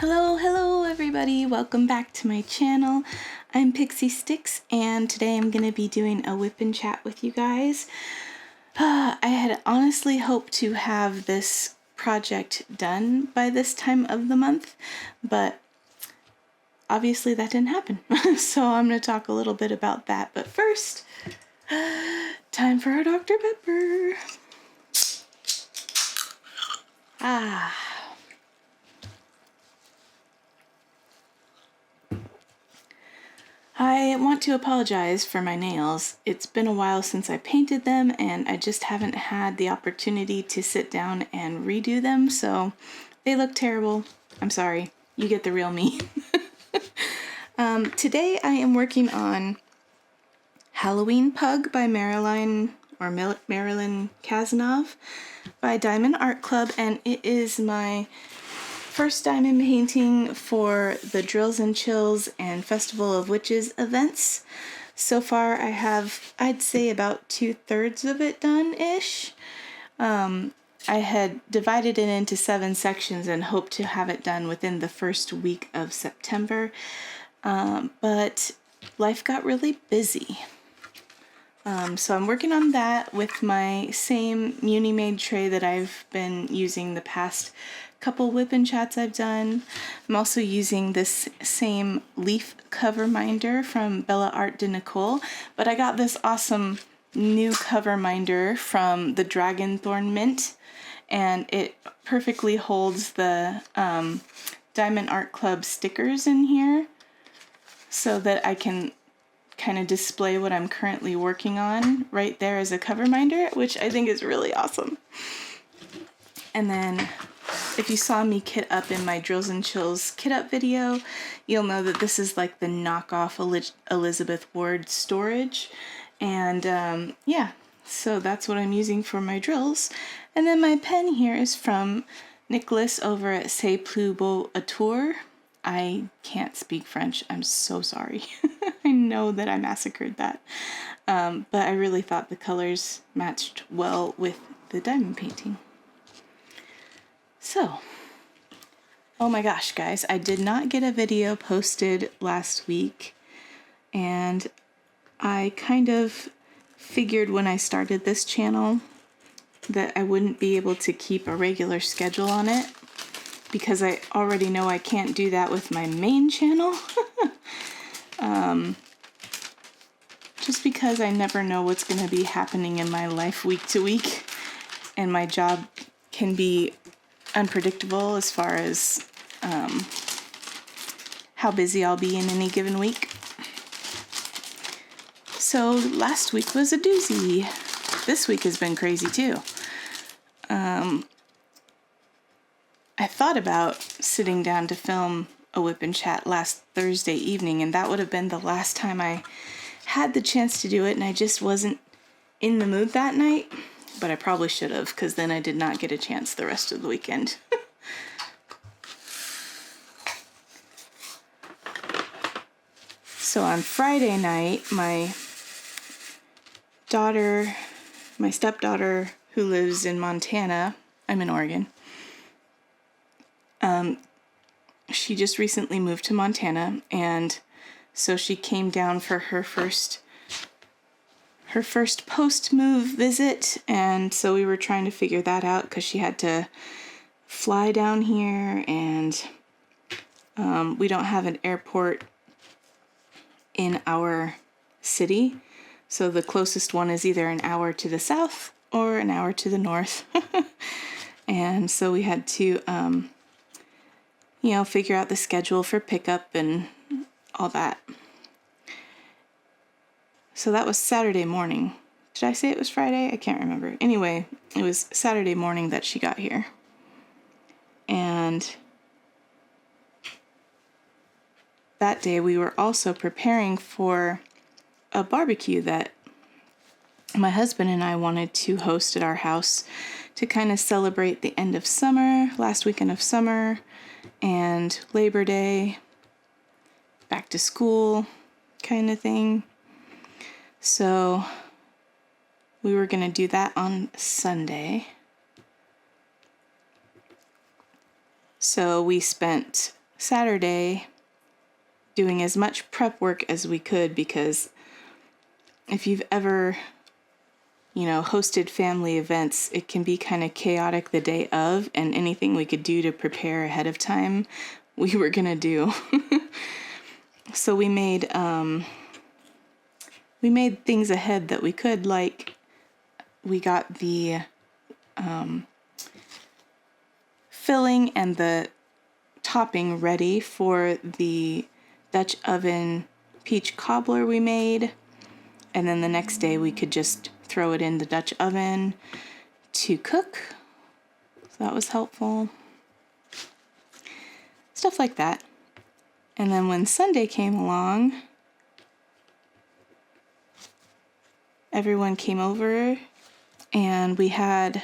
Hello everybody, welcome back to my channel. I'm Pixie Sticks and today I'm going to be doing a whip and chat with you guys. I had honestly hoped to have this project done by this time of the month, but obviously that didn't happen. So I'm going to talk a little bit about that, but first, time for our Dr. Pepper. I want to apologize for my nails. It's been a while since I painted them and I just haven't had the opportunity to sit down and redo them, so they look terrible. I'm sorry. You get the real me. Today I am working on Halloween Pug by Marilyn Kazanov by Diamond Art Club, and it is my first diamond painting for the Drills and Chills and Festival of Witches events. So far I have, I'd say, about 2/3 of it done-ish. I had divided it into 7 sections and hoped to have it done within the first week of September, but life got really busy. So I'm working on that with my same Muni-made tray that I've been using the past couple whip and chats I've done. I'm also using this same leaf cover minder from Bella Art de Nicole, but I got this awesome new cover minder from the Dragonthorn Mint, and it perfectly holds the Diamond Art Club stickers in here so that I can kind of display what I'm currently working on right there as a cover minder, which I think is really awesome. And then if you saw me kit up in my Drills and Chills kit up video, you'll know that this is like the knockoff Elizabeth Ward storage. And yeah, so that's what I'm using for my drills. And then my pen here is from Nicholas over at C'est Plus Beau à Tour. I can't speak French. I'm so sorry. I know that I massacred that. But I really thought the colors matched well with the diamond painting. So, oh my gosh, guys, I did not get a video posted last week, and I kind of figured when I started this channel that I wouldn't be able to keep a regular schedule on it, because I already know I can't do that with my main channel. Just because I never know what's going to be happening in my life week to week, and my job can be unpredictable as far as how busy I'll be in any given week. So last week was a doozy. This week has been crazy too. I thought about sitting down to film a whip and chat last Thursday evening, and that would have been the last time I had the chance to do it, and I just wasn't in the mood that night. But I probably should have, because then I did not get a chance the rest of the weekend. So on Friday night, my stepdaughter who lives in Montana, I'm in Oregon, she just recently moved to Montana, and so she came down for her first post-move visit, and so we were trying to figure that out because she had to fly down here, and we don't have an airport in our city, so the closest one is either an hour to the south or an hour to the north. And so we had to figure out the schedule for pickup and all that. So that was Saturday morning. Did I say it was Friday? I can't remember. Anyway, it was Saturday morning that she got here. And that day we were also preparing for a barbecue that my husband and I wanted to host at our house to kind of celebrate the end of summer, last weekend of summer, and Labor Day, back to school kind of thing. So we were going to do that on Sunday. So we spent Saturday doing as much prep work as we could, because if you've ever, hosted family events, it can be kind of chaotic the day of, and anything we could do to prepare ahead of time, we were gonna do. So we made things ahead that we could, like we got the filling and the topping ready for the Dutch oven peach cobbler we made, and then the next day we could just throw it in the Dutch oven to cook. So that was helpful. Stuff like that. And then when Sunday came along, everyone came over and we had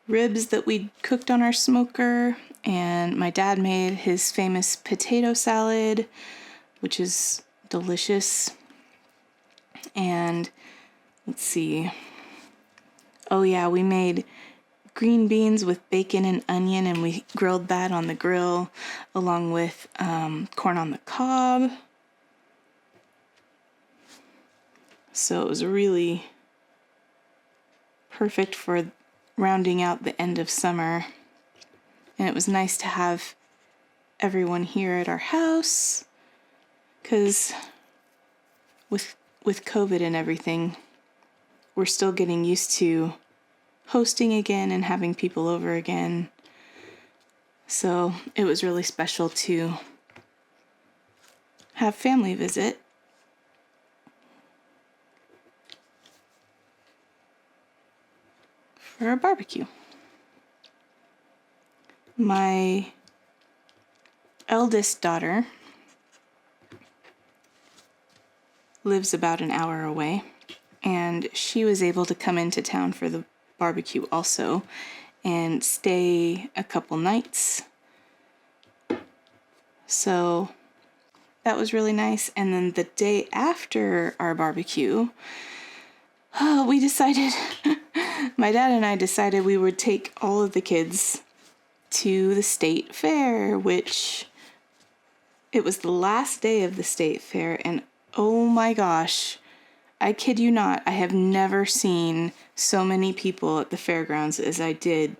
ribs that we cooked on our smoker, and my dad made his famous potato salad, which is delicious. And let's see. Oh yeah, we made green beans with bacon and onion, and we grilled that on the grill along with corn on the cob. So it was really perfect for rounding out the end of summer. And it was nice to have everyone here at our house, because with COVID and everything, we're still getting used to hosting again and having people over again. So it was really special to have family visit. For a barbecue. My eldest daughter lives about an hour away, and she was able to come into town for the barbecue also and stay a couple nights. So that was really nice. And then the day after our barbecue, we decided, my dad and I decided we would take all of the kids to the state fair, which it was the last day of the state fair, and oh my gosh, I kid you not, I have never seen so many people at the fairgrounds as I did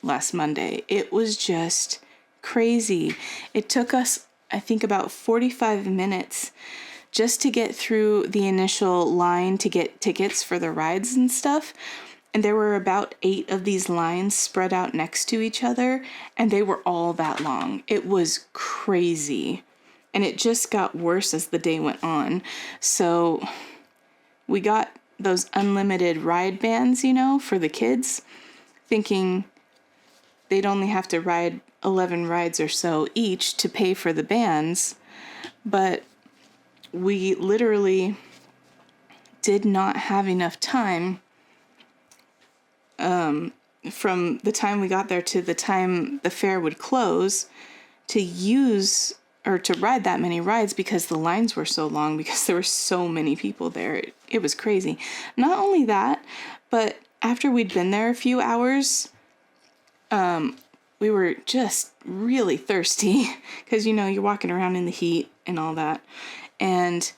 last Monday. It was just crazy. It took us, I think, about 45 minutes just to get through the initial line to get tickets for the rides and stuff. And there were about 8 of these lines spread out next to each other, and they were all that long. It was crazy. And it just got worse as the day went on. So we got those unlimited ride bands, for the kids, thinking they'd only have to ride 11 rides or so each to pay for the bands. But we literally did not have enough time from the time we got there to the time the fair would close to use or to ride that many rides, because the lines were so long, because there were so many people there. It was crazy. Not only that, but after we'd been there a few hours, we were just really thirsty, because, you're walking around in the heat and all that. And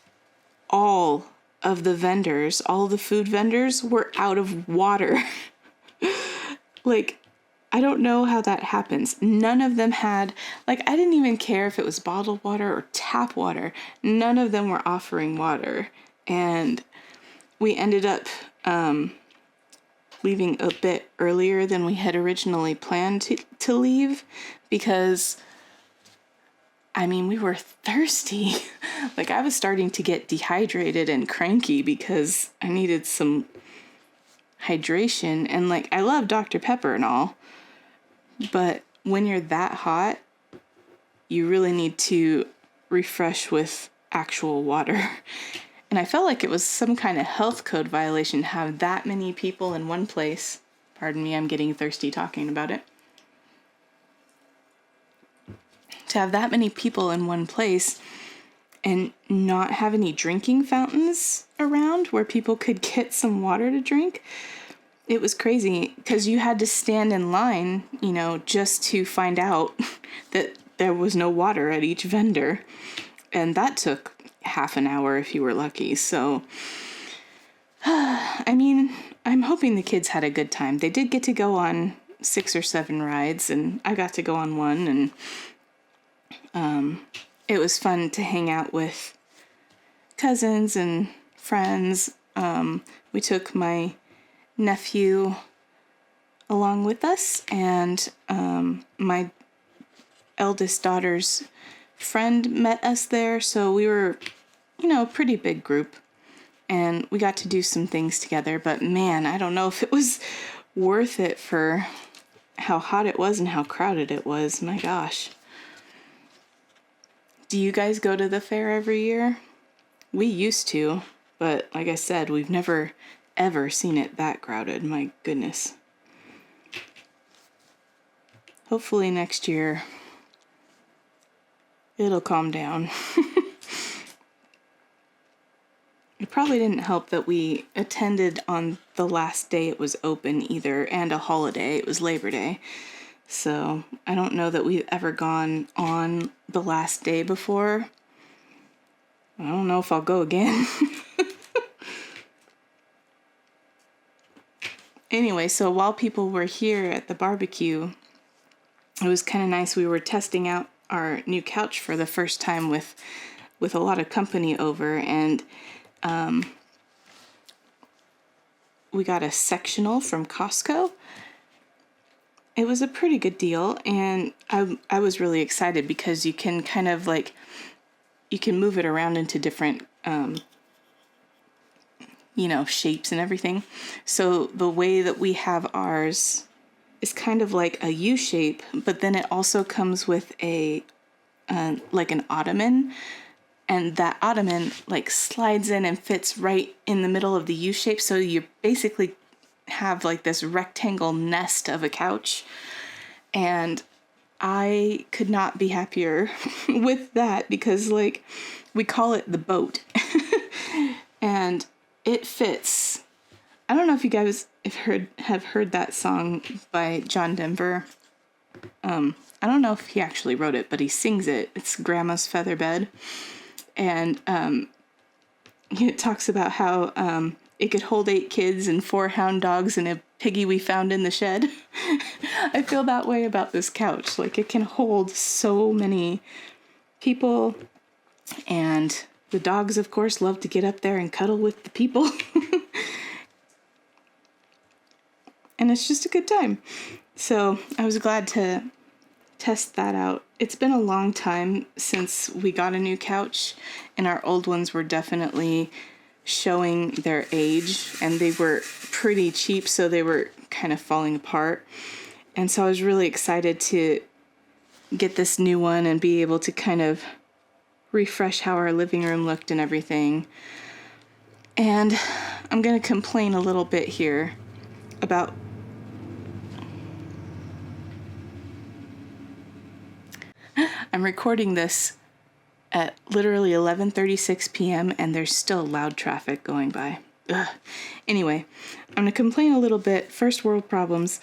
all of the vendors, all the food vendors were out of water. Like, I don't know how that happens. None of them had, I didn't even care if it was bottled water or tap water. None of them were offering water. And we ended up leaving a bit earlier than we had originally planned to leave, because, we were thirsty. I was starting to get dehydrated and cranky because I needed some hydration. And, I love Dr. Pepper and all, but when you're that hot, you really need to refresh with actual water. And I felt like it was some kind of health code violation to have that many people in one place. Pardon me, I'm getting thirsty talking about it. To have that many people in one place and not have any drinking fountains around where people could get some water to drink. it was crazy because you had to stand in line, you know, just to find out that there was no water at each vendor. And that took half an hour if you were lucky. So, I mean, I'm hoping the kids had a good time. They did get to go on 6 or 7 rides, and I got to go on one, and it was fun to hang out with cousins and friends. We took my nephew along with us, and my eldest daughter's friend met us there, so we were, you know, a pretty big group, and we got to do some things together. But man, I don't know if it was worth it for how hot it was and how crowded it was. My gosh. Do you guys go to the fair every year? We used to, but like I said, we've never ever seen it that crowded. My goodness. Hopefully next year it'll calm down. It probably didn't help that we attended on the last day it was open either, and a holiday. It was Labor Day. So I don't know that we've ever gone on the last day before. I don't know if I'll go again. Anyway, so while people were here at the barbecue, it was kind of nice. We were testing out our new couch for the first time with a lot of company over, and we got a sectional from Costco. It was a pretty good deal, and I was really excited because you can kind of like, you can move it around into different you know, shapes and everything. So the way that we have ours is kind of like a U shape, but then it also comes with a like an ottoman, and that ottoman like slides in and fits right in the middle of the U shape. So you basically have like this rectangle nest of a couch, and I could not be happier with that because like we call it the boat. And it fits. I don't know if you guys have heard that song by John Denver. I don't know if he actually wrote it, but he sings it. It's Grandma's Feather Bed. And it talks about how it could hold 8 kids and 4 hound dogs and a piggy we found in the shed. I feel that way about this couch. Like, it can hold so many people, and the dogs, of course, love to get up there and cuddle with the people. And it's just a good time. So I was glad to test that out. It's been a long time since we got a new couch, and our old ones were definitely showing their age, and they were pretty cheap, so they were kind of falling apart. And so I was really excited to get this new one and be able to kind of refresh how our living room looked and everything. And I'm going to complain a little bit here about I'm recording this at literally 11:36 p.m. and there's still loud traffic going by. Ugh. Anyway, I'm going to complain a little bit. First world problems.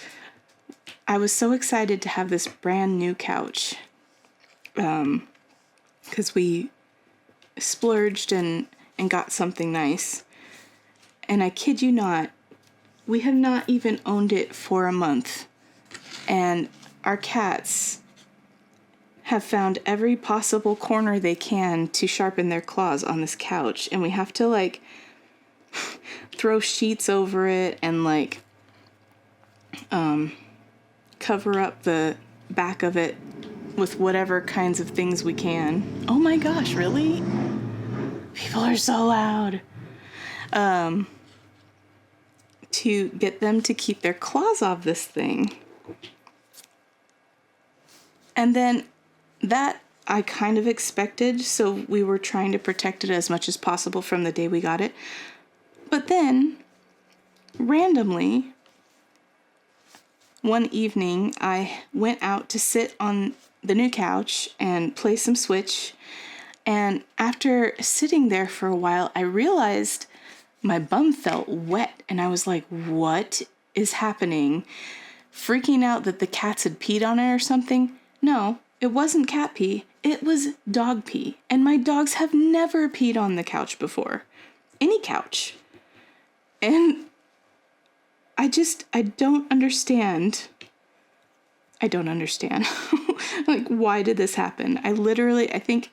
I was so excited to have this brand new couch because we splurged and got something nice. And I kid you not, we have not even owned it for a month. And our cats have found every possible corner they can to sharpen their claws on this couch. And we have to like throw sheets over it and like cover up the back of it with whatever kinds of things we can. Oh my gosh, really? People are so loud. To get them to keep their claws off this thing. And then that I kind of expected, so we were trying to protect it as much as possible from the day we got it. But then, randomly, one evening, I went out to sit on the new couch and play some Switch. And after sitting there for a while, I realized my bum felt wet. And I was like, what is happening? Freaking out that the cats had peed on it or something? No, it wasn't cat pee. It was dog pee. And my dogs have never peed on the couch before. Any couch. And I don't understand. I don't understand. Like, why did this happen? I think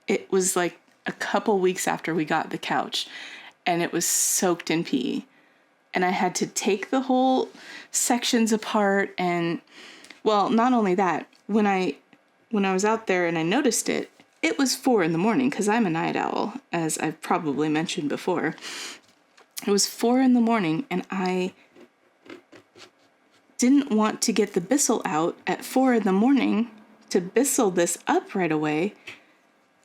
it was like a couple weeks after we got the couch, and it was soaked in pee. And I had to take the whole sections apart. And, well, not only that, when I was out there and I noticed it, it was 4 a.m, because I'm a night owl, as I've probably mentioned before. It was 4 a.m, and I didn't want to get the Bissell out at 4 a.m. to Bissell this up right away,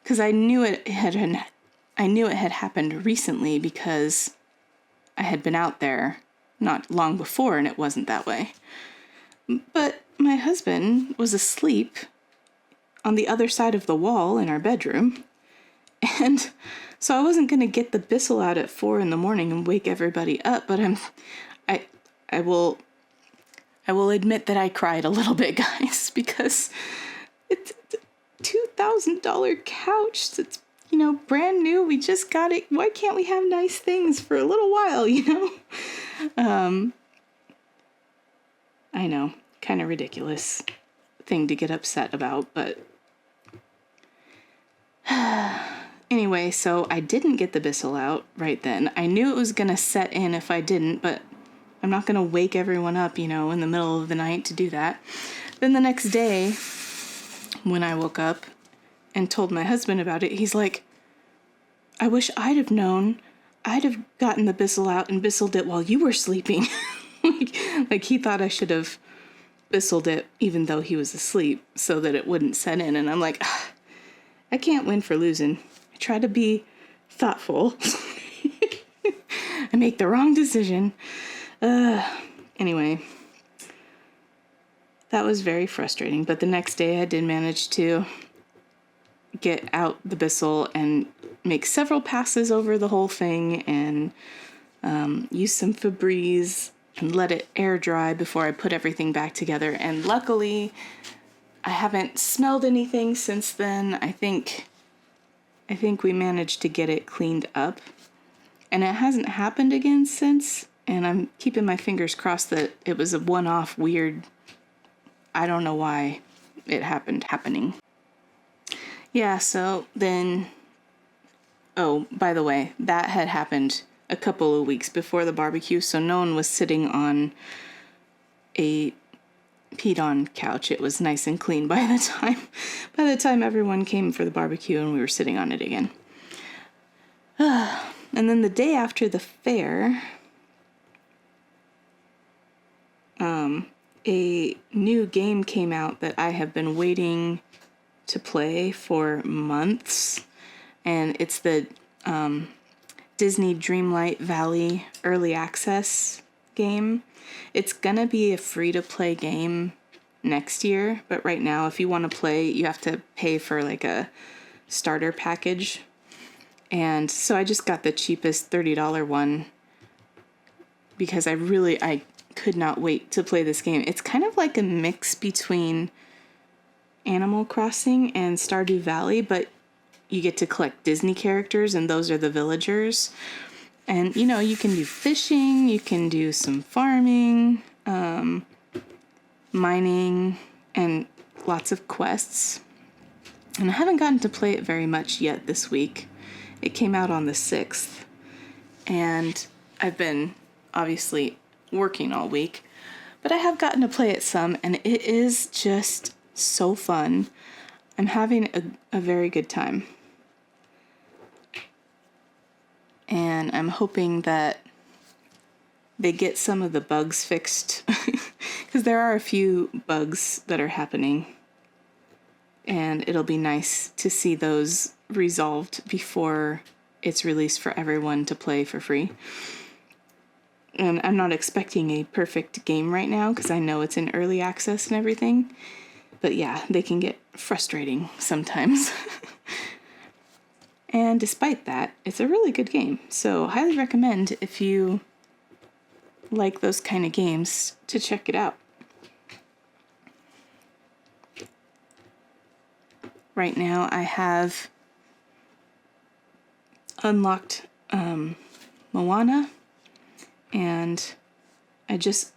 because I knew it had happened recently, because I had been out there not long before and it wasn't that way. But my husband was asleep on the other side of the wall in our bedroom, and so I wasn't going to get the Bissell out at 4 a.m. and wake everybody up. But I will admit that I cried a little bit, guys, because it's a $2,000 couch that's, brand new. We just got it. Why can't we have nice things for a little while, I know, kind of ridiculous thing to get upset about, but anyway, so I didn't get the Bissell out right then. I knew it was going to set in if I didn't, but I'm not going to wake everyone up, in the middle of the night to do that. Then the next day, when I woke up and told my husband about it, he's like, I wish I'd have known. I'd have gotten the Bissell out and Bisseled it while you were sleeping. like he thought I should have Bisseled it even though he was asleep so that it wouldn't set in. And I'm like, I can't win for losing. I try to be thoughtful. I make the wrong decision. Anyway, that was very frustrating. But the next day I did manage to get out the Bissell and make several passes over the whole thing, and use some Febreze and let it air dry before I put everything back together. And luckily, I haven't smelled anything since then. I think we managed to get it cleaned up, and it hasn't happened again since. And I'm keeping my fingers crossed that it was a one-off weird, I don't know why it happening. Yeah, so then, oh, by the way, that had happened a couple of weeks before the barbecue, so no one was sitting on a peed-on couch. It was nice and clean by the time everyone came for the barbecue and we were sitting on it again. And then the day after the fair, a new game came out that I have been waiting to play for months, and it's the Disney Dreamlight Valley Early Access game. It's gonna be a free-to-play game next year, but right now, if you want to play, you have to pay for like a starter package. And so I just got the cheapest $30 one because I could not wait to play this game. It's kind of like a mix between Animal Crossing and Stardew Valley, but you get to collect Disney characters, and those are the villagers. And, you can do fishing, you can do some farming, mining, and lots of quests. And I haven't gotten to play it very much yet this week. It came out on the 6th, and I've been obviously working all week, but I have gotten to play it some, and it is just so fun. I'm having a very good time. And I'm hoping that they get some of the bugs fixed, because there are a few bugs that are happening, and it'll be nice to see those resolved before it's released for everyone to play for free. And I'm not expecting a perfect game right now, because I know it's in early access and everything. But yeah, they can get frustrating sometimes. And despite that, it's a really good game. So highly recommend if you like those kind of games to check it out. Right now I have unlocked Moana, and I just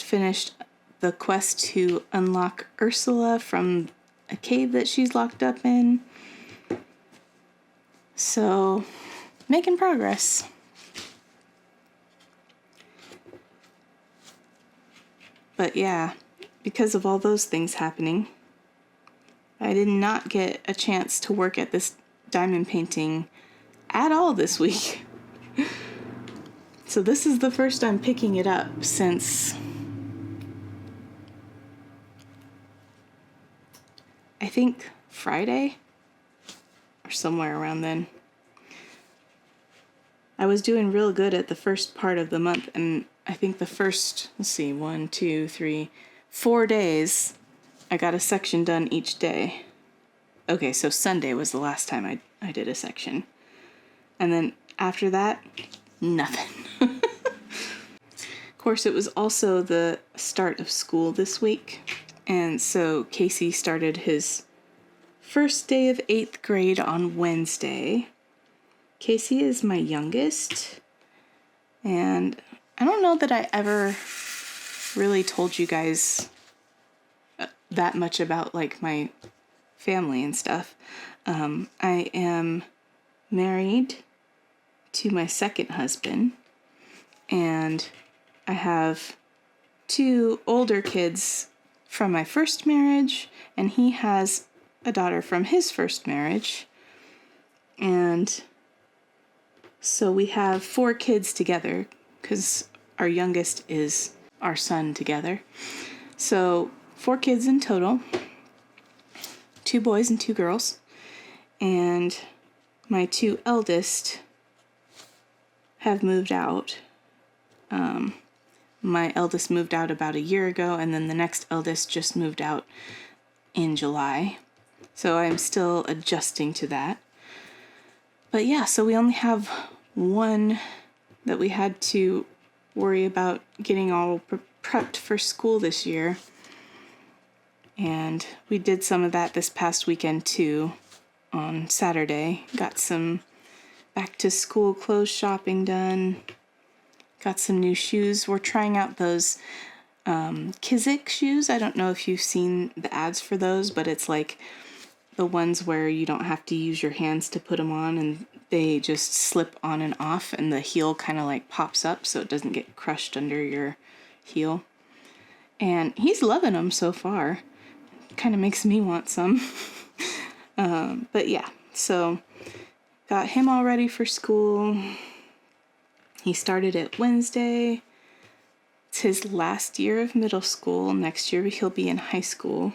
finished the quest to unlock Ursula from a cave that she's locked up in. So, making progress. But yeah, because of all those things happening, I did not get a chance to work at this diamond painting at all this week. So this is the first I'm picking it up since I think Friday or somewhere around then. I was doing real good at the first part of the month, and I think the first, 4 days, I got a section done each day. Okay, so Sunday was the last time I did a section. And then after that, nothing. Of course, it was also the start of school this week, and so Casey started his first day of 8th grade on Wednesday. Casey is my youngest, and I don't know that I ever really told you guys that much about like my family and stuff. I am married to my second husband, and I have 2 older kids from my first marriage, and he has a daughter from his first marriage. And so we have 4 kids together, because our youngest is our son together. So 4 kids in total, 2 boys and 2 girls. And my 2 eldest have moved out. My eldest moved out about a year ago, and then the next eldest just moved out in July. So I'm still adjusting to that. But yeah, so we only have one that we had to worry about getting all prepped for school this year. And we did some of that this past weekend too. On Saturday, got some back to school clothes shopping done. Got some new shoes. We're trying out those Kizik shoes. I don't know if you've seen the ads for those, but it's like the ones where you don't have to use your hands to put them on, and they just slip on and off, and the heel kind of like pops up so it doesn't get crushed under your heel. And he's loving them so far. Kind of makes me want some. But yeah, so got him all ready for school. He started it Wednesday. It's his last year of middle school. Next year he'll be in high school.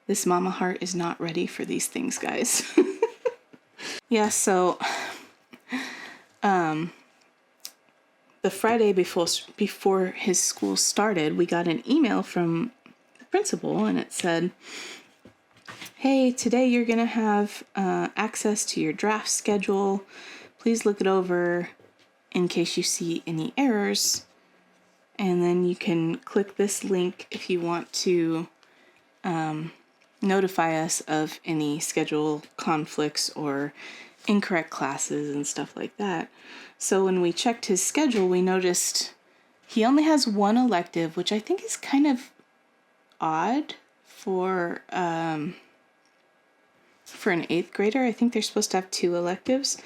This mama heart is not ready for these things, guys. Yeah, so the Friday before his school started, we got an email from the principal, and it said, hey, today you're going to have access to your draft schedule. Please look it over in case you see any errors. And then you can click this link if you want to notify us of any schedule conflicts or incorrect classes and stuff like that. So when we checked his schedule, we noticed he only has 1 elective, which I think is kind of odd for an 8th grader. I think they're supposed to have 2 electives.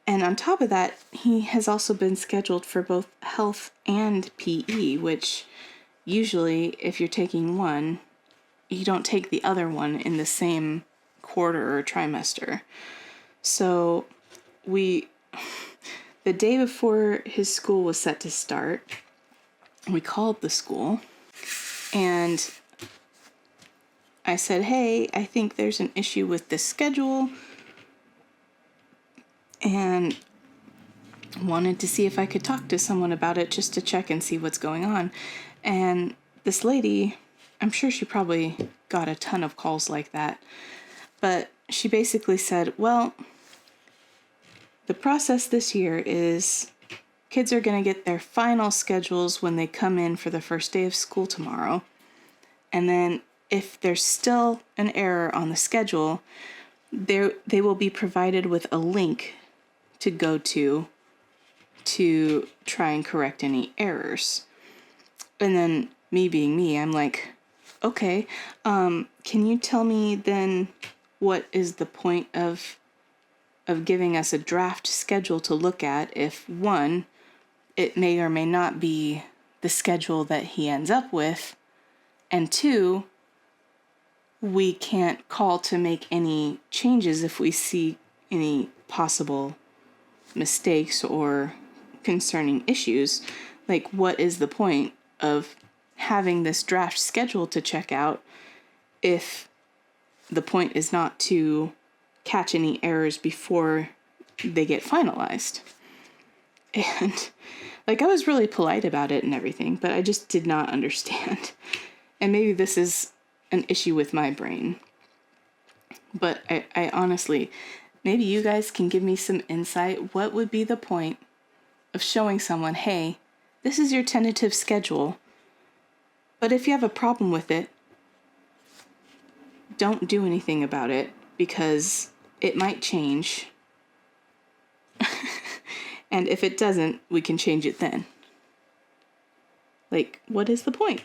And on top of that, he has also been scheduled for both health and PE, which usually if you're taking one, you don't take the other one in the same quarter or trimester. So the day before his school was set to start, we called the school and I said, hey, I think there's an issue with this schedule, and wanted to see if I could talk to someone about it just to check and see what's going on. And this lady, I'm sure she probably got a ton of calls like that, but she basically said, well, the process this year is kids are going to get their final schedules when they come in for the first day of school tomorrow. And then if there's still an error on the schedule, they will be provided with a link to go to try and correct any errors. And then me being me, I'm like, okay, can you tell me then what is the point of giving us a draft schedule to look at if, one, it may or may not be the schedule that he ends up with, and two, we can't call to make any changes if we see any possible mistakes or concerning issues. Like, what is the point of having this draft schedule to check out if the point is not to catch any errors before they get finalized? And like, I was really polite about it and everything, but I just did not understand. And maybe this is an issue with my brain, but I honestly, maybe you guys can give me some insight. What would be the point of showing someone, hey, this is your tentative schedule, but if you have a problem with it, don't do anything about it because it might change. And if it doesn't, we can change it then. Like, what is the point?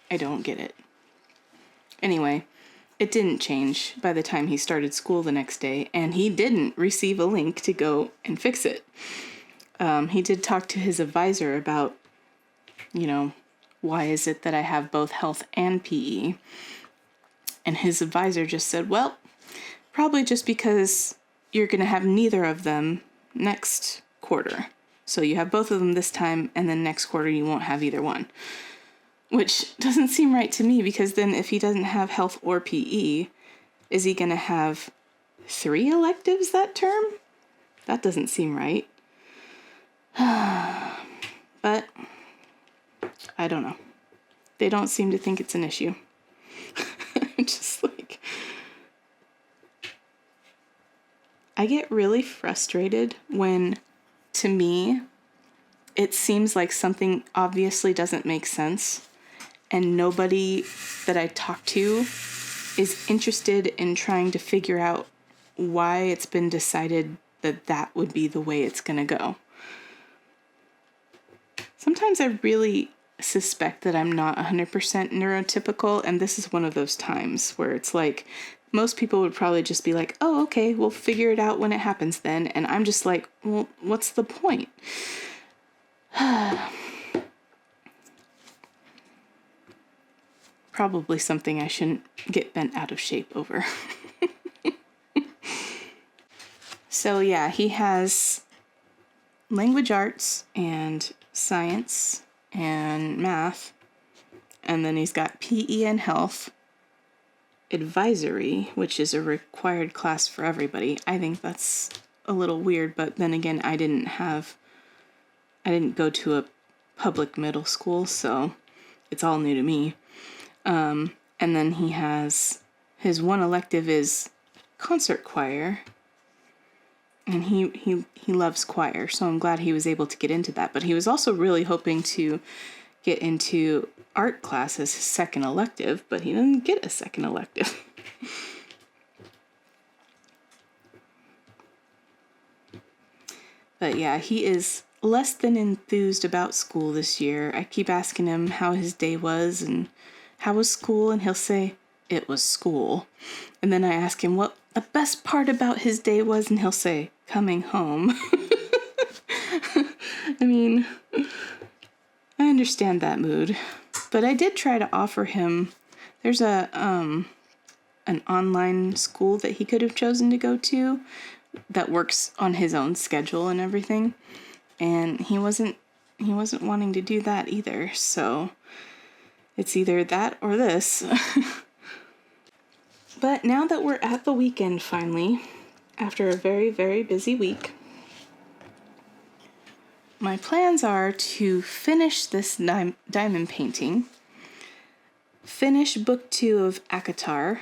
I don't get it. Anyway, it didn't change by the time he started school the next day, and he didn't receive a link to go and fix it. He did talk to his advisor about, why is it that I have both health and PE? And his advisor just said, well, probably just because you're going to have neither of them next quarter. So you have both of them this time, and then next quarter you won't have either one. Which doesn't seem right to me, because then if he doesn't have health or PE, is he going to have 3 electives that term? That doesn't seem right. But I don't know. They don't seem to think it's an issue. Just like, I get really frustrated when, to me, it seems like something obviously doesn't make sense, and nobody that I talk to is interested in trying to figure out why it's been decided that would be the way it's going to go. Sometimes I really suspect that I'm not 100% neurotypical, and this is one of those times where it's like, most people would probably just be like, oh, okay, we'll figure it out when it happens then, and I'm just like, well, what's the point? Probably something I shouldn't get bent out of shape over. So yeah, he has language arts and science and math, and then he's got PE and health, advisory, which is a required class for everybody. I think that's a little weird, but then again, I didn't go to a public middle school, so it's all new to me. And then he has, his one elective is concert choir, and he loves choir, so I'm glad he was able to get into that. But he was also really hoping to get into art class as his second elective, but he didn't get a second elective. But yeah, he is less than enthused about school this year. I keep asking him how his day was and how was school, and he'll say, it was school. And then I ask him what the best part about his day was, and he'll say, coming home. I mean, I understand that mood, but I did try to offer him, there's an online school that he could have chosen to go to that works on his own schedule and everything, and he wasn't wanting to do that either, so it's either that or this. But now that we're at the weekend finally, after a very, very busy week, my plans are to finish this diamond painting, finish book 2 of Akatar,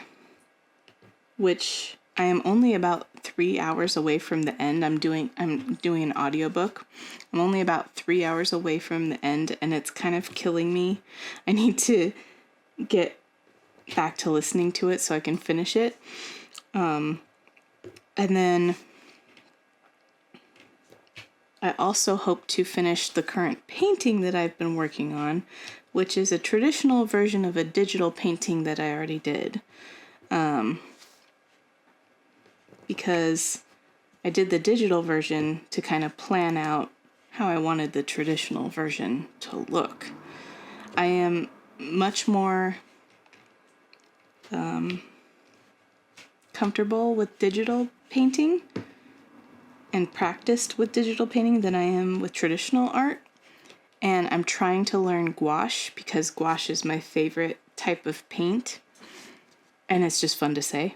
which I am only about 3 hours away from the end. I'm doing an audiobook. I'm only about 3 hours away from the end, and it's kind of killing me. I need to get back to listening to it so I can finish it. And then I also hope to finish the current painting that I've been working on, which is a traditional version of a digital painting that I already did. Because I did the digital version to kind of plan out how I wanted the traditional version to look. I am much more comfortable with digital painting and practiced with digital painting than I am with traditional art. And I'm trying to learn gouache because gouache is my favorite type of paint. And it's just fun to say.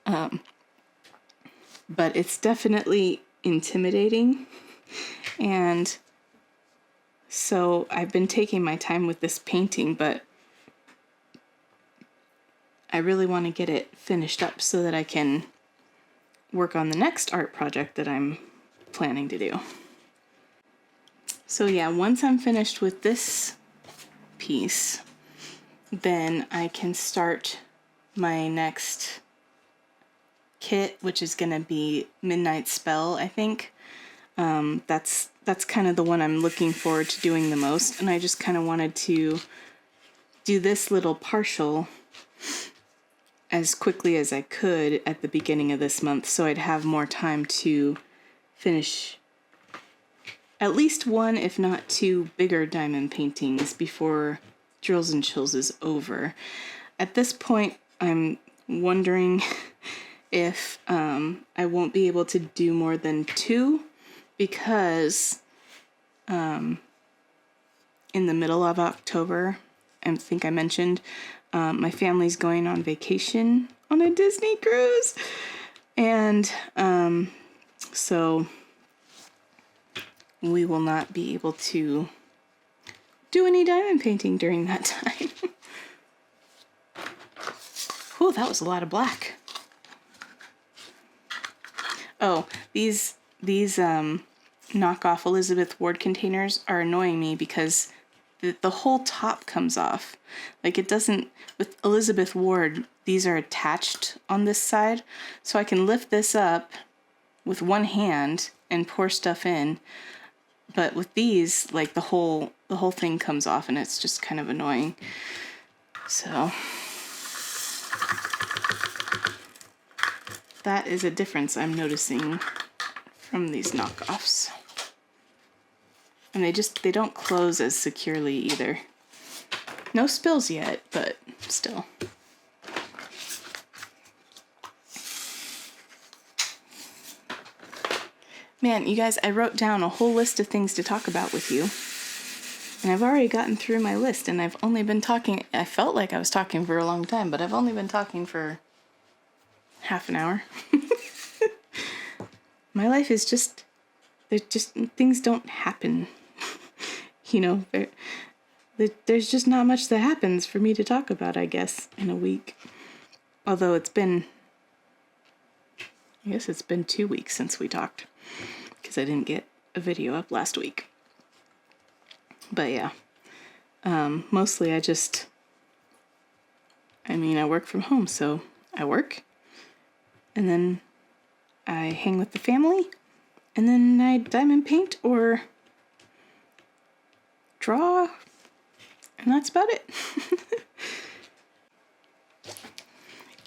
But it's definitely intimidating. And so I've been taking my time with this painting, but I really want to get it finished up so that I can work on the next art project that I'm planning to do. So yeah, once I'm finished with this piece, then I can start my next kit, which is going to be Midnight Spell, I think. That's kind of the one I'm looking forward to doing the most, and I just kind of wanted to do this little partial as quickly as I could at the beginning of this month so I'd have more time to finish at least one, if not two, bigger diamond paintings before Drills and Chills is over. At this point, I'm wondering if I won't be able to do more than two because in the middle of October, I think I mentioned, my family's going on vacation on a Disney cruise. And so we will not be able to do any diamond painting during that time. Whew, that was a lot of black. Oh, these knockoff Elizabeth Ward containers are annoying me because the whole top comes off. Like it doesn't, with Elizabeth Ward, these are attached on this side, so I can lift this up with one hand and pour stuff in. But with these, like the whole thing comes off and it's just kind of annoying. So that is a difference I'm noticing from these knockoffs. And they don't close as securely either. No spills yet, but still. Man, you guys, I wrote down a whole list of things to talk about with you. And I've already gotten through my list, and I've only been talking, I felt like I was talking for a long time, but I've only been talking for half an hour. My life is just, things don't happen. You know, there's just not much that happens for me to talk about, I guess, in a week. Although I guess it's been 2 weeks since we talked, because I didn't get a video up last week. But yeah, mostly I work from home, so I work, and then I hang with the family, and then I diamond paint or draw, and that's about it.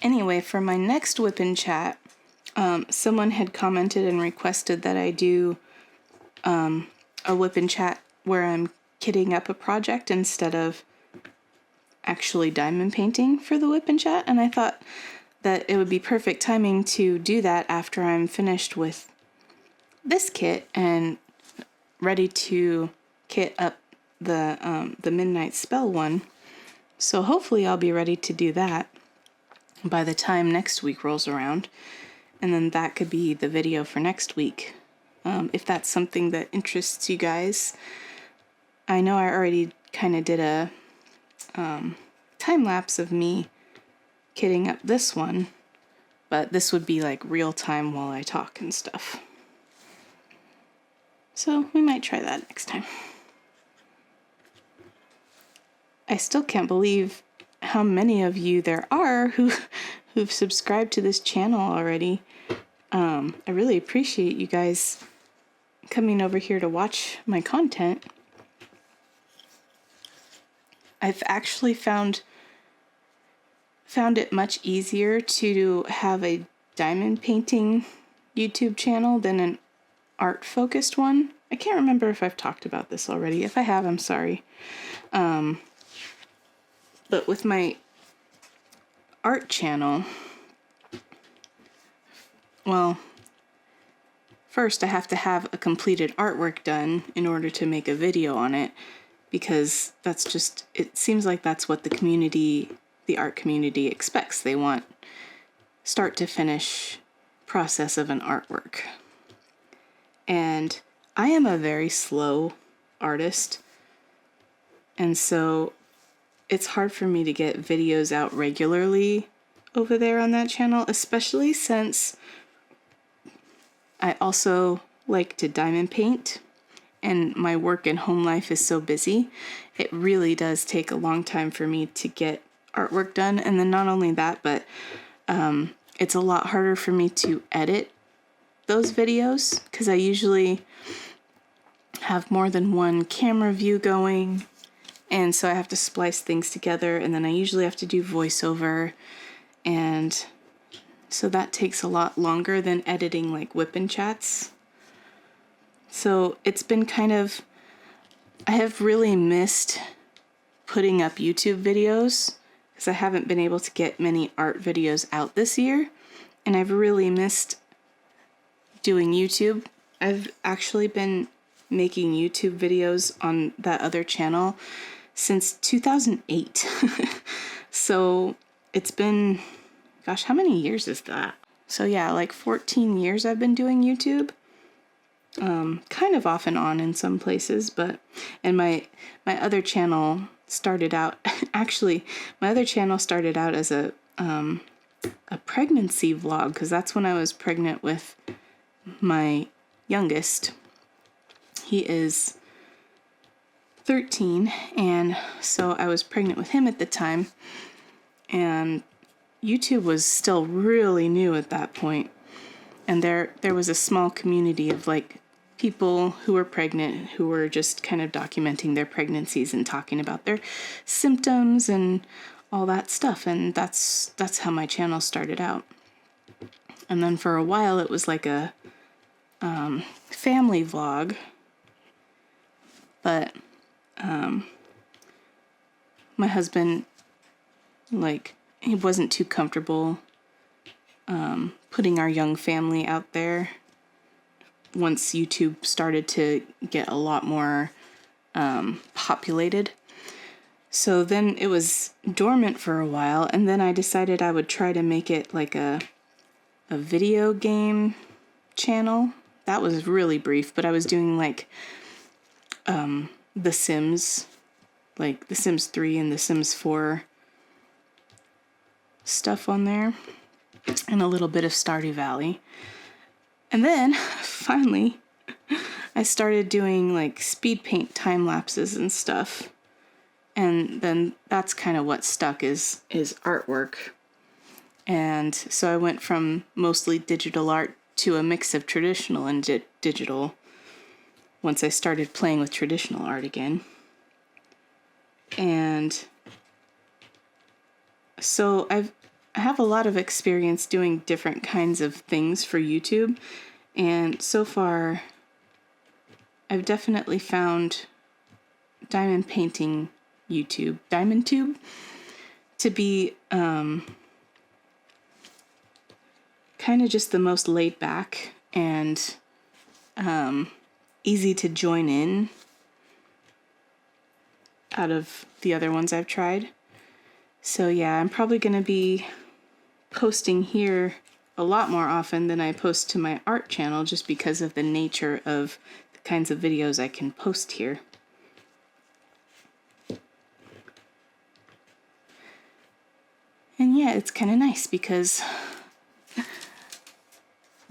Anyway, for my next WIP and chat, someone had commented and requested that I do a WIP and chat where I'm kitting up a project instead of actually diamond painting for the WIP and chat, and I thought that it would be perfect timing to do that after I'm finished with this kit and ready to kit up the Midnight Spell one. So hopefully I'll be ready to do that by the time next week rolls around, and then that could be the video for next week. If that's something that interests you guys. I know I already kind of did a time lapse of me kitting up this one, but this would be like real time while I talk and stuff. So we might try that next time. I still can't believe how many of you there are who've subscribed to this channel already. I really appreciate you guys coming over here to watch my content. I've actually found it much easier to have a diamond painting YouTube channel than an art-focused one. I can't remember if I've talked about this already. If I have, I'm sorry. But with my art channel, well, first I have to have a completed artwork done in order to make a video on it, because that's just, it seems like that's what the community, the art community expects. They want start to finish process of an artwork. And I am a very slow artist, and so it's hard for me to get videos out regularly over there on that channel, especially since I also like to diamond paint and my work and home life is so busy. It really does take a long time for me to get artwork done. And then not only that, but it's a lot harder for me to edit those videos because I usually have more than one camera view going. And so I have to splice things together, and then I usually have to do voiceover, and so that takes a lot longer than editing like WIP and chats. So it's been kind of, I have really missed putting up YouTube videos because I haven't been able to get many art videos out this year, and I've really missed doing YouTube. I've actually been making YouTube videos on that other channel since 2008. So it's been, gosh, how many years is that? So yeah, like 14 years I've been doing YouTube. Kind of off and on in some places, but, and my other channel started out, actually, my other channel started out as a pregnancy vlog, because that's when I was pregnant with my youngest. He is 13, and so I was pregnant with him at the time, and YouTube was still really new at that point, and there was a small community of like people who were pregnant who were just kind of documenting their pregnancies and talking about their symptoms and all that stuff, and that's how my channel started out. And then for a while it was like a family vlog, but my husband, like, he wasn't too comfortable putting our young family out there once YouTube started to get a lot more populated. So then it was dormant for a while, and then I decided I would try to make it like a video game channel. That was really brief, but I was doing like The Sims, like The Sims 3 and The Sims 4 stuff on there, and a little bit of Stardew Valley. And then finally I started doing like speed paint time lapses and stuff, and then that's kind of what stuck is artwork. And so I went from mostly digital art to a mix of traditional and digital once I started playing with traditional art again. And so I have a lot of experience doing different kinds of things for YouTube, and so far I've definitely found diamond painting YouTube, DiamondTube, to be kind of just the most laid back and easy to join in out of the other ones I've tried. So yeah, I'm probably going to be posting here a lot more often than I post to my art channel, just because of the nature of the kinds of videos I can post here. And yeah, it's kind of nice because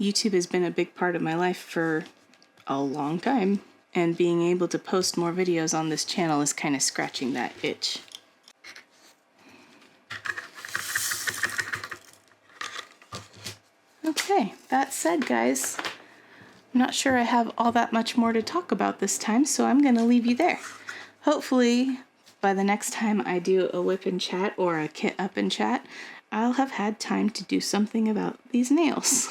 YouTube has been a big part of my life for a long time, and being able to post more videos on this channel is kind of scratching that itch. Okay, that said, guys, I'm not sure I have all that much more to talk about this time, so I'm going to leave you there. Hopefully, by the next time I do a WIP and chat or a kit up and chat, I'll have had time to do something about these nails.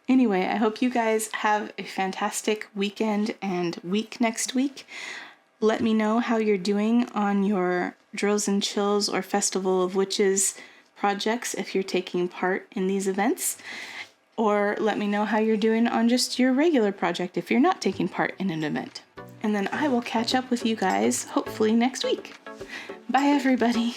Anyway, I hope you guys have a fantastic weekend and week next week. Let me know how you're doing on your Drills and Chills or Festival of Witches projects if you're taking part in these events. Or let me know how you're doing on just your regular project if you're not taking part in an event. And then I will catch up with you guys hopefully next week. Bye, everybody.